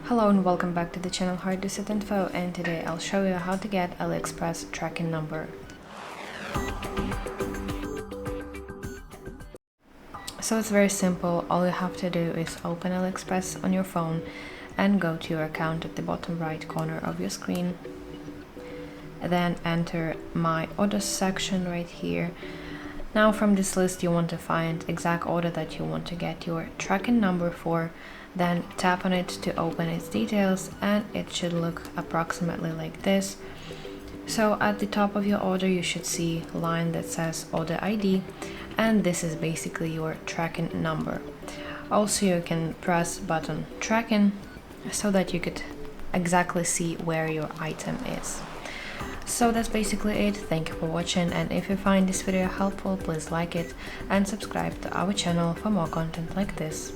Hello and welcome back to the channel Hard to Set Info, and today I'll show you how to get AliExpress tracking number. So it's very simple. All you have to do is open AliExpress on your phone and go to your account at the bottom right corner of your screen. Then enter My Orders section right here. Now from this list you want to find exact order that you want to get your tracking number for. Then tap on it to open its details, and it should look approximately like this. So at the top of your order you should see a line that says order ID, and this is basically your tracking number. Also you can press button tracking so that you could exactly see where your item is. So that's basically it. Thank you for watching, and if you find this video helpful, please like it and subscribe to our channel for more content like this.